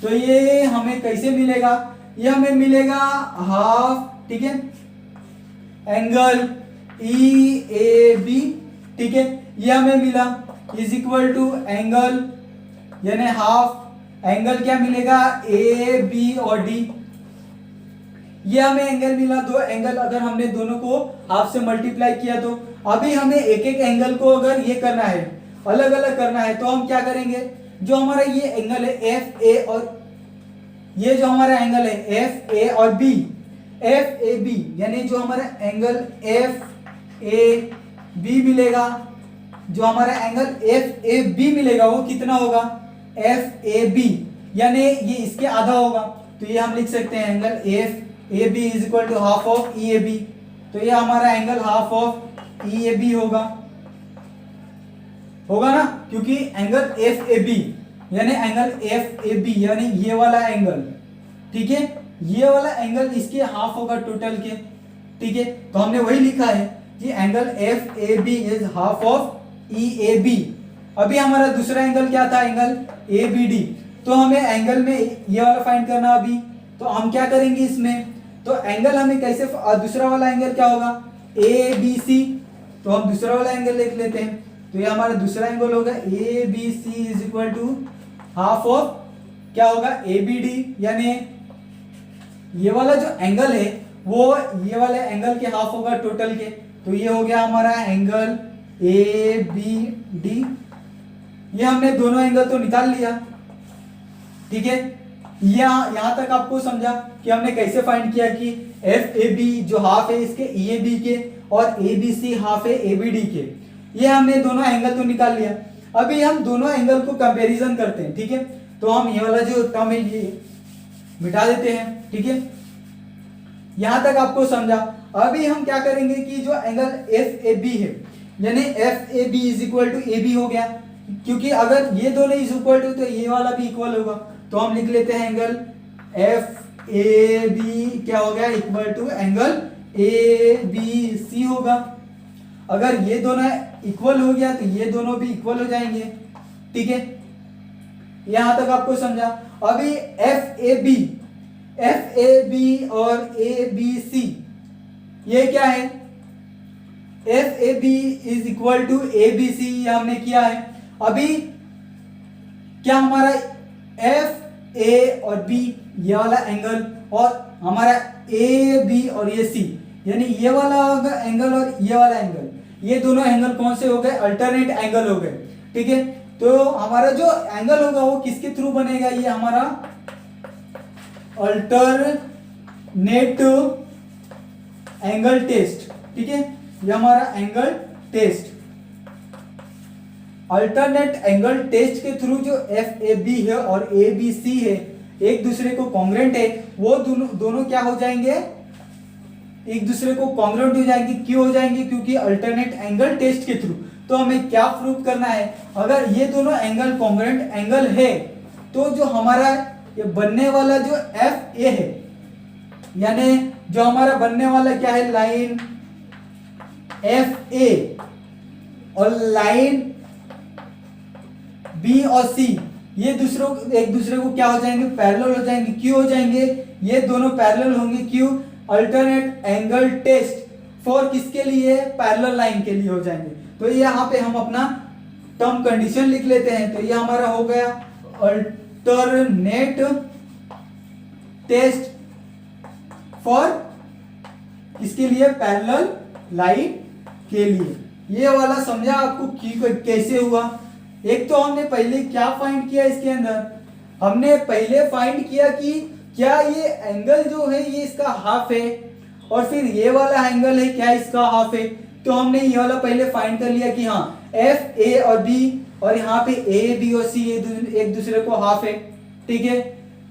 A: तो ये हमें कैसे मिलेगा, ये हमें मिलेगा हाफ, ठीक है, एंगल ई ए बी, ठीक है, ये हमें मिला इज इक्वल टू एंगल, यानी हाफ एंगल क्या मिलेगा, ए बी और डी, ये हमें एंगल मिला। दो एंगल अगर हमने दोनों को हाफ से मल्टीप्लाई किया तो अभी हमें एक एक एंगल को अगर ये करना है, अलग अलग करना है, तो हम क्या करेंगे, जो हमारा ये एंगल है एफ ए और ये जो हमारा एंगल है एफ ए और बी, एफ ए बी, यानी जो हमारा एंगल एफ ए बी मिलेगा, जो हमारा एंगल एफ ए बी मिलेगा वो कितना होगा, एफ ए बी, यानी ये इसके आधा होगा। तो ये हम लिख सकते हैं angle F A B is equal to half of E A B. तो ये हमारा angle half of E A B होगा ना, क्योंकि एंगल एफ ए बी यानी एंगल एफ ए बी यानी ये वाला एंगल, ठीक है, ये वाला एंगल इसके हाफ होगा टोटल के। ठीक है, तो हमने वही लिखा है कि angle F A B is half of E A B. अभी हमारा दूसरा एंगल क्या था, एंगल ए बी डी। तो हमें एंगल में ये वाला फाइंड करना अभी, तो हम क्या करेंगे इसमें, तो एंगल हमें कैसे, दूसरा वाला एंगल क्या होगा, ए बी सी। तो हम दूसरा वाला एंगल लिख लेते हैं। तो ये हमारा दूसरा एंगल होगा A B C is equal to half of क्या होगा, ए बी डी, यानी ये वाला जो एंगल है वो ये वाले एंगल के हाफ होगा टोटल के। तो ये हो गया हमारा एंगल ए बी डी। ये हमने दोनों एंगल तो निकाल लिया। ठीक है, यहां तक आपको समझा कि हमने कैसे फाइंड किया कि एफ ए बी जो हाफ है इसके ई ए बी के और ए बी सी हाफ है ए बी डी के। ये हमने दोनों एंगल तो निकाल लिया। अभी हम दोनों एंगल को कंपैरिजन करते हैं। ठीक है, तो हम ये वाला जो टर्म है ये मिटा देते हैं। ठीक है, यहां तक आपको समझा। अभी हम क्या करेंगे कि जो एंगल एफ ए बी है यानी F A B is equal to A B हो गया, क्योंकि अगर ये दोनों इज इक्वल टू तो ये वाला भी इक्वल होगा। तो हम लिख लेते हैं एंगल एफ ए बी क्या हो गया, equal to angle A B C होगा। अगर ये दोनों इक्वल हो गया तो ये दोनों भी इक्वल हो जाएंगे। ठीक है, यहां तक आपको समझा। अभी एफ ए बी और ए बी सी ये क्या है, F A B is equal to A B C, हमने किया है। अभी क्या हमारा एफ ए और बी ये वाला एंगल और हमारा ए बी और ये सी यानी ये वाला होगा एंगल और ये वाला एंगल, ये दोनों एंगल कौन से हो गए, अल्टरनेट एंगल हो गए। ठीक है, तो हमारा जो एंगल होगा वो किसके थ्रू बनेगा, ये हमारा अल्टरनेट एंगल टेस्ट। ठीक है, ये हमारा angle test, alternate angle test के थ्रू जो एफ ए बी है और ए बी सी है एक दूसरे को कॉन्ग्रुएंट है, वो दोनों क्या हो जाएंगे, एक दूसरे को कॉन्ग्रुएंट हो जाएंगे। क्यों हो जाएंगे, क्योंकि अल्टरनेट एंगल टेस्ट के थ्रू। तो हमें क्या प्रूव करना है, अगर ये दोनों एंगल कॉन्ग्रुएंट एंगल है तो जो हमारा ये बनने वाला जो एफ ए है यानी जो हमारा बनने वाला क्या है, लाइन एफ ए और लाइन बी और सी ये एक दूसरे को क्या हो जाएंगे, पैरेलल हो जाएंगे। क्यों हो जाएंगे, ये दोनों पैरेलल होंगे। क्यों, अल्टरनेट एंगल टेस्ट फॉर किसके लिए, पैरेलल लाइन के लिए हो जाएंगे। तो ये यहाँ पे हम अपना टर्म कंडीशन लिख लेते हैं। तो ये हमारा हो गया अल्टरनेट टेस्ट फॉर इसके लिए, पैरेलल लाइन के लिए। ये वाला समझा आपको कि कैसे हुआ। एक तो हमने पहले क्या फाइंड किया इसके अंदर, हमने पहले फाइंड किया कि क्या ये एंगल जो है ये इसका हाफ है, और फिर ये वाला एंगल है क्या इसका हाफ है। तो हमने ये वाला पहले फाइंड कर लिया कि हाँ एफ ए और बी, और यहाँ पे ए बी और सी एक दूसरे को हाफ है, ठीक है।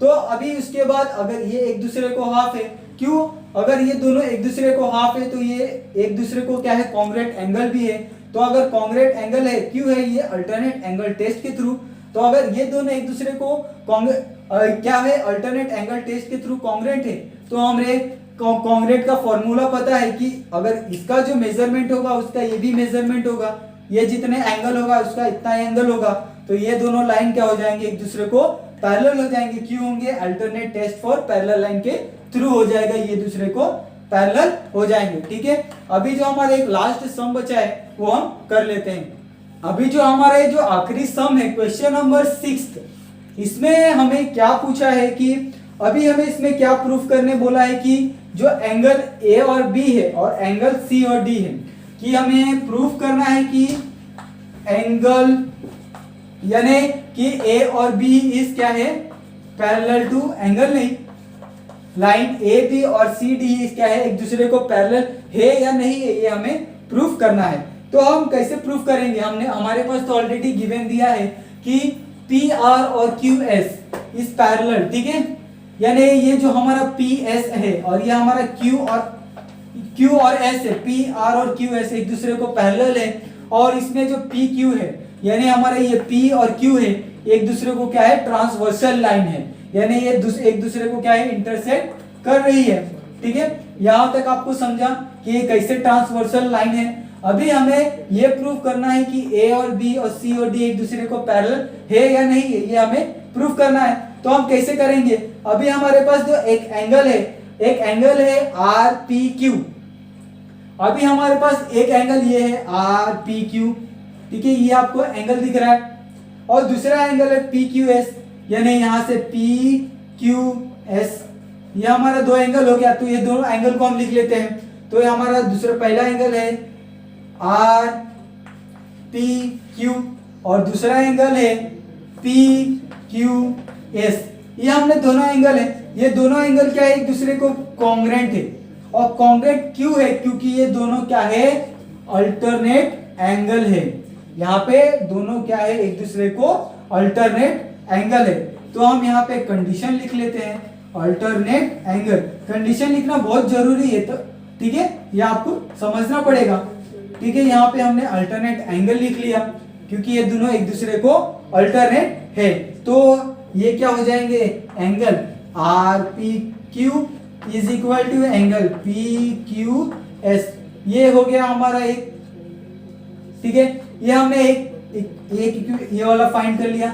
A: तो अभी उसके बाद अगर ये एक दूसरे को हाफ है, क्यों, अगर ये दोनों एक दूसरे को हाफ है तो ये एक दूसरे को क्या है, कॉन्ग्रुएंट एंगल भी है। तो अगर कॉन्ग्रुएंट एंगल है, क्यों है, ये अल्टरनेट एंगल टेस्ट के थ्रू। तो अगर ये दोनों एक दूसरे को क्या है, अल्टरनेट एंगल टेस्ट के थ्रू कॉन्ग्रुएंट है, तो हमें कॉन्ग्रुएंट का फॉर्मूला पता है कि अगर इसका जो मेजरमेंट होगा उसका ये भी मेजरमेंट होगा, ये जितने एंगल होगा उसका इतना एंगल होगा। तो ये दोनों लाइन क्या हो जाएंगे, एक दूसरे को पैरेलल हो जाएंगे। क्यों होंगे, alternate test for parallel line के थ्रू हो जाएगा, ये दूसरे को पैरेलल हो जाएंगे, ठीक है। अभी जो हमारा एक लास्ट सम बचा है वो हम कर लेते हैं। अभी जो हमारा जो आखिरी सम है, क्वेश्चन नंबर 6, इसमें हमें क्या पूछा है कि अभी हमें इसमें क्या प्रूफ करने बोला है कि जो एंगल ए और बी है और एंगल सी और डी है, कि हमें प्रूफ करना है कि एंगल यानी कि ए और बी इज क्या है, पैरेलल टू, एंगल नहीं, लाइन ए बी और सी डी इज क्या है, एक दूसरे को पैरेलल है या नहीं है, ये हमें प्रूफ करना है। तो हम कैसे प्रूफ करेंगे, हमारे पास तो ऑलरेडी गिवन दिया है कि पी आर और क्यू एस इज पैरेलल, ठीक है। यानी ये जो हमारा पी एस है और ये हमारा क्यू और एस है, पी आर और क्यू एस एक दूसरे को पैरेलल है। और इसमें जो पी क्यू है यानी हमारा ये पी और क्यू है, एक दूसरे को क्या है, ट्रांसवर्सल लाइन है, यानी ये एक दूसरे को क्या है, इंटरसेक्ट कर रही है, ठीक है। यहां तक आपको समझा कि ये कैसे ट्रांसवर्सल लाइन है। अभी हमें ये प्रूफ करना है कि ए और बी और सी और डी एक दूसरे को पैरेलल है या नहीं है, ये हमें प्रूफ करना है। तो हम कैसे करेंगे, अभी हमारे पास जो एक एंगल है आर पी क्यू। अभी हमारे पास एक एंगल ये है आर पी क्यू, ठीक है, ये आपको एंगल दिख रहा है। और दूसरा एंगल है पी क्यू एस, यानी यहां से पी क्यू एस, ये हमारा दो एंगल हो गया। तो ये दोनों एंगल को हम लिख लेते हैं। तो ये हमारा पहला एंगल है आर पी क्यू और दूसरा एंगल है पी क्यू एस। ये हमने दोनों एंगल है, ये दोनों एंगल क्या है, एक दूसरे को कॉन्ग्रुएंट है। और कॉन्ग्रुएंट क्यों है, क्योंकि ये दोनों क्या है, अल्टरनेट एंगल है। यहाँ पे दोनों क्या है, एक दूसरे को अल्टरनेट एंगल है। तो हम यहाँ पे कंडीशन लिख लेते हैं, अल्टरनेट एंगल। कंडीशन लिखना बहुत जरूरी है, तो ठीक है, ये आपको समझना पड़ेगा, ठीक है। यहाँ पे हमने अल्टरनेट एंगल लिख लिया क्योंकि ये दोनों एक दूसरे को अल्टरनेट है। तो ये क्या हो जाएंगे, angle R P Q is equal to angle P Q S. ये हो गया हमारा एक, ठीक है। ये हमने एक ये वाला फाइंड कर लिया,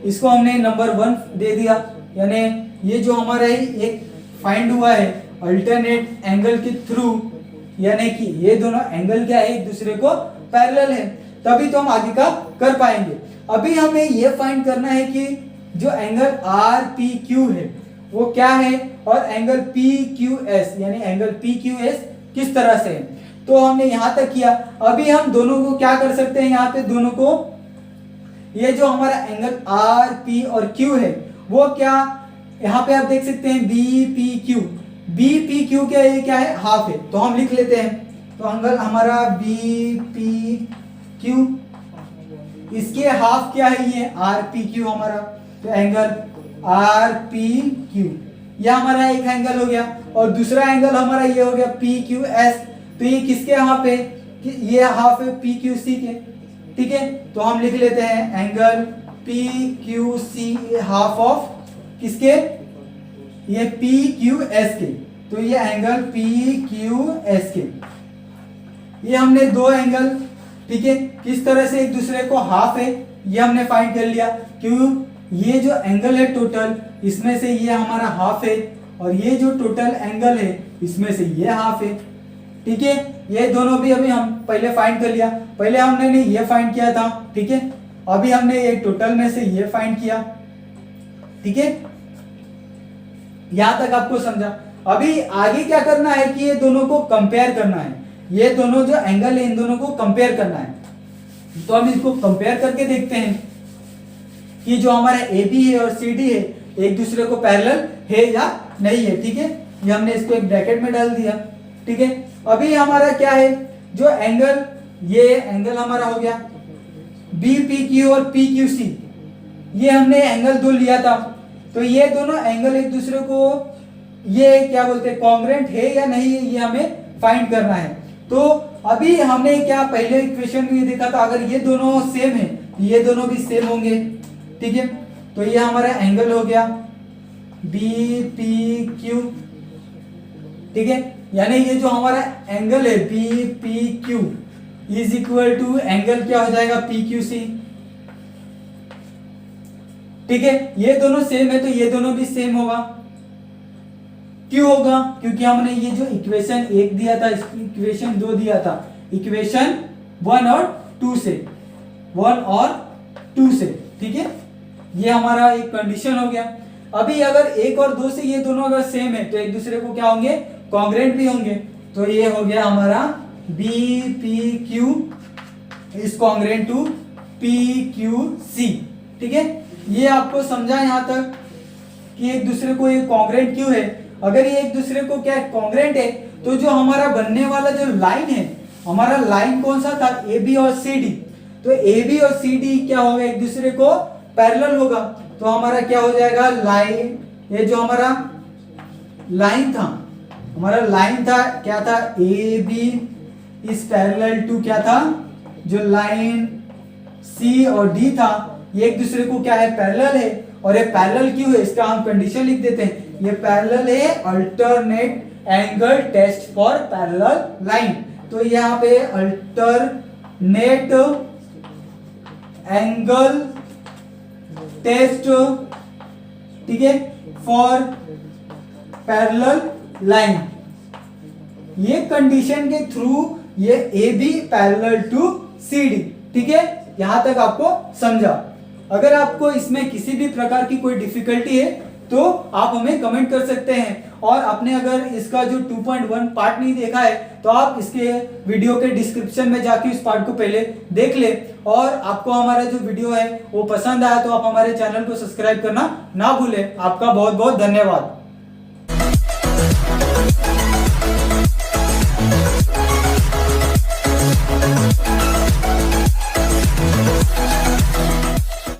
A: इसको हमने नंबर 1 दे दिया। यानी ये जो हमारा एक फाइंड हुआ है अल्टरनेट एंगल के थ्रू, यानी कि ये दोनों एंगल क्या है, एक दूसरे को पैरेलल है, तभी तो हम आगे का कर पाएंगे। अभी हमें ये फाइंड करना है कि जो एंगल आर पी क्यू है वो क्या है, और एंगल पी क्यू एस यानी एंगल पी क्यू एस किस तरह से है। तो हमने यहां तक किया। अभी हम दोनों को क्या कर सकते हैं, यहाँ पे दोनों को, ये जो हमारा एंगल आर पी और क्यू है वो क्या, यहाँ पे आप देख सकते हैं B P Q, B P Q क्या है, क्या है, हाफ है। तो हम लिख लेते हैं, तो एंगल हमारा बी पी क्यू, इसके हाफ क्या है, ये आर पी क्यू हमारा। तो एंगल आर पी क्यू ये हमारा एक एंगल हो गया, और दूसरा एंगल हमारा ये हो गया पी क्यू एस। तो ये किसके हाफ है, ये हाफ है पी क्यू सी के, ठीक है। तो हम लिख लेते हैं angle P Q C half of किसके, ये पी क्यू एस के। तो ये एंगल पी क्यू एस के, ये हमने दो एंगल, ठीक है, किस तरह से एक दूसरे को हाफ है ये हमने फाइंड कर लिया। क्यों, ये जो एंगल है टोटल, इसमें से ये हमारा हाफ है, और ये जो टोटल एंगल है इसमें से ये हाफ है। ठीक है, ये दोनों भी अभी हम पहले फाइंड कर लिया। पहले हमने ये फाइंड किया था, ठीक है, अभी हमने ये टोटल में से ये फाइंड किया। ठीक है, यहां तक आपको समझा। अभी आगे क्या करना है कि ये दोनों को कंपेयर करना है, ये दोनों जो एंगल है इन दोनों को कंपेयर करना है। तो हम इसको कंपेयर करके देखते हैं कि जो हमारा ए बी है और सी डी है एक दूसरे को पैरेलल है या नहीं है। ठीक है, ये हमने इसको एक ब्रैकेट में डाल दिया। ठीक है, अभी हमारा क्या है, जो एंगल, ये एंगल हमारा हो गया बी पी क्यू और पी क्यू सी, ये हमने एंगल दो लिया था। तो ये दोनों एंगल एक दूसरे को ये क्या बोलते हैं, कॉन्ग्रुएंट है या नहीं है, ये हमें फाइंड करना है। तो अभी हमने क्या पहले इक्वेशन में देखा था, अगर ये दोनों सेम है ये दोनों भी सेम होंगे। ठीक है, तो ये हमारा एंगल हो गया बी पी क्यू। ठीक है, यानी ये जो हमारा एंगल है B P Q is equal to angle क्या हो जाएगा पी क्यू सी। ठीक है, ये दोनों सेम है तो ये दोनों भी सेम होगा। क्यों होगा, क्योंकि हमने ये जो इक्वेशन 1 दिया था, इक्वेशन 2 दिया था, इक्वेशन 1 और 2 से, 1 और 2 से। ठीक है, ये हमारा एक कंडीशन हो गया। अभी अगर 1 और 2 से ये दोनों अगर सेम है तो एक दूसरे को क्या होंगे, कॉन्ग्रुएंट भी होंगे। तो ये हो गया हमारा B P Q is congruent to P Q C. ठीक है, ये आपको समझा यहां तक कि एक दूसरे को ये कॉन्ग्रुएंट क्यों है। अगर ये एक दूसरे को क्या कॉन्ग्रुएंट है तो जो हमारा बनने वाला जो लाइन है, हमारा लाइन कौन सा था, ए बी और सी डी, तो ए बी और सी डी क्या होगा, एक दूसरे को पैरेलल होगा। तो हमारा क्या हो जाएगा, लाइन, ये जो हमारा लाइन था, हमारा लाइन था क्या था, A B is parallel to क्या था, जो लाइन सी और डी था, ये एक दूसरे को क्या है, पैरेलल है। और ये पैरेलल क्यों है, इसका हम कंडीशन लिख देते हैं, ये पैरेलल है alternate angle test for parallel line. तो यहाँ पे अल्टरनेट एंगल टेस्ट, ठीक है, फॉर पैरेलल लाइन, ये कंडीशन के थ्रू ये A B parallel to C D. ठीक है, यहां तक आपको समझा। अगर आपको इसमें किसी भी प्रकार की कोई डिफिकल्टी है तो आप हमें कमेंट कर सकते हैं। और आपने अगर इसका जो 2.1 पार्ट नहीं देखा है तो आप इसके वीडियो के डिस्क्रिप्शन में जाके इस पार्ट को पहले देख ले। और आपको हमारा जो वीडियो है वो पसंद आया तो आप हमारे चैनल को सब्सक्राइब करना ना भूलें। आपका बहुत बहुत धन्यवाद।